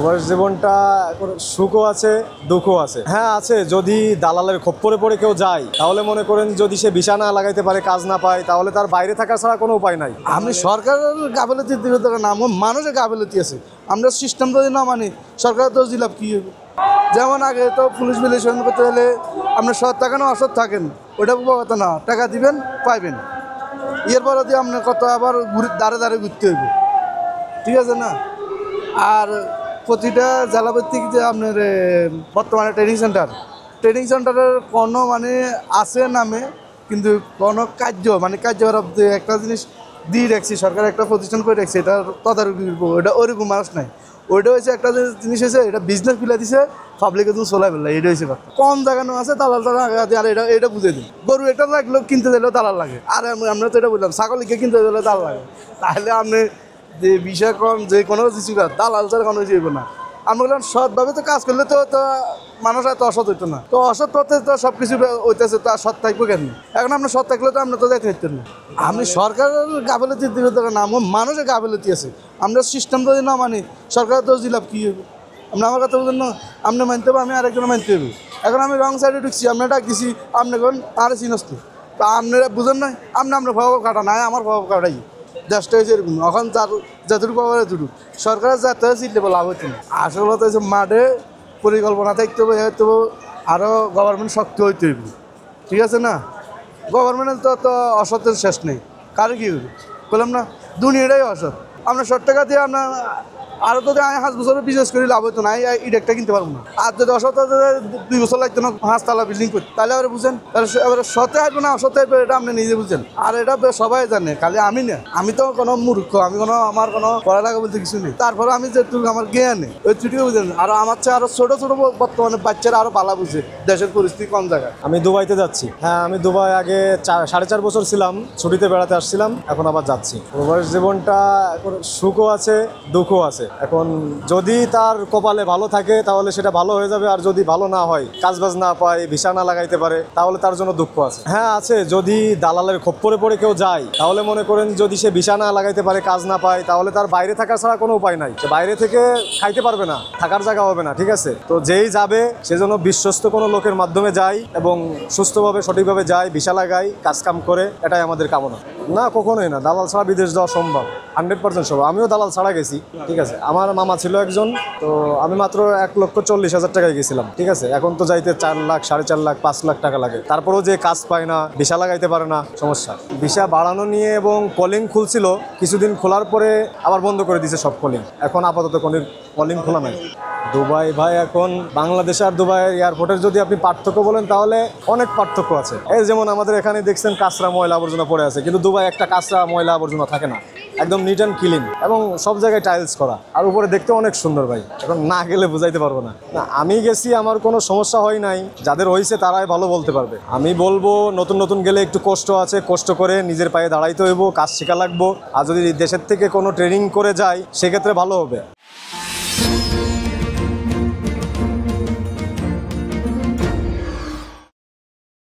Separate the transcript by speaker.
Speaker 1: প্রবাস জীবনটা সুখও আছে, দুঃখও আছে। হ্যাঁ আছে, যদি দালালের খপ্পরে পড়ে কেউ যায় তাহলে মনে করেন যদি সে ভিসা না লাগাইতে পারে, কাজ না পায়, তাহলে তার বাইরে থাকা ছাড়া কোনো উপায় নাই।
Speaker 2: আমি সরকারের গাফিলতির দিকে না, মানুষের গাফিলতি আছে। আমরা সিস্টেম যদি না মানি সরকারের দোষ দিলাম কি হবে? যেমন আগে তো পুলিশ বিলেশন করতে হলে আপনি সৎ থাকেন অসৎ থাকেন, ওটা কথা না, টাকা দিবেন পাইবেন। এরপরে দিয়ে আপনার কত আবার দাঁড়ে দাঁড়ে ঘুরতে হইব, ঠিক আছে না? আর প্রতিটা জেলাভিত্তিক যে আপনার বর্তমানে ট্রেনিং সেন্টারের কোনো মানে আছে নামে, কিন্তু কোনো কার্যকর একটা জিনিস দিয়ে রাখছি, সরকার একটা প্রতিষ্ঠান করে রাখছে, এটা তদারকি ওটা ওরকম মানুষ নাই। ওইটা হচ্ছে একটা জিনিস হয়েছে, এটা বিজনেস খুলে দিছে, পাবলিকে তুমি চলাই ফেললা, এটা হয়েছে কথা। কম জায়গানো আছে দালাল আর এটা বুঝে দিই। গরু একটা লাগলেও কিনতে দিলেও দালাল লাগে। আর আমরা তো এটা বললাম ছাগলকে কিনতে দিলেও দালাল লাগে। তাহলে আপনি যে বিষয় কম যে কোনো কিছু দালাল ছাড়া কোনো কিছু হইব না। আমরা বললাম সৎভাবে তো কাজ করলে তো মানুষ এত অসৎ হইতো না। তো অসৎ পথে তো সব কিছু হইতেছে, তো সৎ থাকবো কেন? এখন আপনার সৎ থাকলে তো আপনার তো দেখতে হইতেন না। আমি সরকারের গাফিলতির দিকে না, মানুষের গাফিলতি আছে। আমরা সিস্টেম যদি না মানি সরকারের দোষ দিলাম কি হবে? আপনি আমার কথা বলছেন না, আপনি মানতে হবে, আমি আরেকজন মানতে হবে। এখন আমি রং সাইডে ঢুকছি, আপনার ডাক দিছি, আপনি কোন আরে চিনস্তি, তা আপনারা বুঝেন নাই, আপনার প্রভাব কাটা নাই, আমার প্রভাব কাটাই। দেশটা হয়েছে এরকম, এখন যতটুকু পাওয়ার এতটুকু সরকারের যাতে চিনতে লাভ হচ্ছে না। আসলে তো মাঠে পরিকল্পনা থাকতে হবে, হয়তো আরও গভর্নমেন্ট শক্তি হইতে হইব, ঠিক আছে না? গভর্নমেন্টের তো অসতের শেষ নেই। কারো কি হবে বললাম না, দুনিয়াটাই অসৎ। আপনার 100 টাকা দিয়ে আপনার আরও তো আমি 5 বছরের বিজনেস করি লাভ হতো না, এই একটা কিনতে পারবো না। আর যদি অসৎ 2 বছর লাগতো না 5 তালা বিল্ডিং করতে, তাহলে আবার বুঝেন, তাহলে এবার সতে আসবে না অসতে আসবে, এটা আপনি নিজে বুঝেন। আর এটা সবাই জানে, খালি আমি না, আমি তো কোনো মূর্খ, আমি আমার কোনো পড়ালেখা বলতে কিছু নেই। তারপরে আমি যেটুকু আমার জ্ঞানে ওই ছুটিও বুঝেন। আর আমার চেয়ে আরো ছোট বর্তমানে বাচ্চারা আরো ভালো বুঝে দেশের পরিস্থিতি কোন জায়গায়।
Speaker 1: আমি দুবাইতে যাচ্ছি। হ্যাঁ, আমি দুবাই আগে 4.5 বছর ছিলাম, ছুটিতে বেড়াতে আসছিলাম, এখন আবার যাচ্ছি। প্রবাস জীবনটা সুখও আছে, দুঃখও আছে। এখন যদি তার কপালে ভালো থাকে তাহলে সেটা ভালো হয়ে যাবে, আর যদি ভালো না হয়, কাজবাজ না পায়, ভিসা না লাগাইতে পারে, তাহলে তার জন্য দুঃখ আছে। হ্যাঁ আছে, যদি দালালের খপ্পরে পড়ে কেউ যায় তাহলে মনে করেন যদি সে ভিসা না লাগাইতে পারে, কাজ না পায়, তাহলে তার বাইরে থাকা ছাড়া কোনো উপায় নাই। সে বাইরে থেকে খাইতে পারবে না, থাকার জায়গা হবে না, ঠিক আছে? তো যেই যাবে সেজন্য বিশ্বস্ত কোনো লোকের মাধ্যমে যায় এবং সুস্থভাবে সঠিকভাবে যায়, ভিসা লাগায়, কাজকাম করে, এটাই আমাদের কামনা। না, কখনোই না, দালাল ছাড়া বিদেশ যাওয়া সম্ভব, 100% সম্ভব। আমিও দালাল ছাড়া গেছি, ঠিক আছে? আমার মামা ছিল একজন, তো আমি মাত্র 1,40,000 টাকায় গেছিলাম, ঠিক আছে? এখন তো যাইতে 4 লাখ, 4.5 লাখ, 5 লাখ টাকা লাগে। তারপরেও যে কাজ পায় না, ভিসা লাগাইতে পারে না, সমস্যা। ভিসা বাড়ানো নিয়ে এবং কলিং খুলছিল, কিছুদিন খোলার পরে আবার বন্ধ করে দিয়েছে সব কলিং। এখন আপাতত কলিং খোলা নাই। দুবাই ভাই, এখন বাংলাদেশ আর দুবাই এয়ারপোর্টের যদি আপনি পার্থক্য বলেন তাহলে অনেক পার্থক্য আছে। এই যেমন আমাদের এখানে দেখছেন কাঁচরা ময়লা আবর্জনা পড়ে আছে, কিন্তু দুবাই একটা কাঁচরা ময়লা আবর্জনা থাকে না, একদম নিট অ্যান্ড ক্লিন এবং সব জায়গায় টাইলস করা, আর উপরে দেখতে অনেক সুন্দর ভাই। এখন না গেলে বুঝাইতে পারবো না। আমি গেছি, আমার কোনো সমস্যা হয় নাই, যাদের হয়েছে তারাই ভালো বলতে পারবে। আমি বলবো নতুন গেলে একটু কষ্ট আছে, কষ্ট করে নিজের পায়ে দাঁড়াইতে হইব, কাজ শেখা লাগবো। আর যদি দেশের থেকে কোনো ট্রেনিং করে যায় সেক্ষেত্রে ভালো হবে।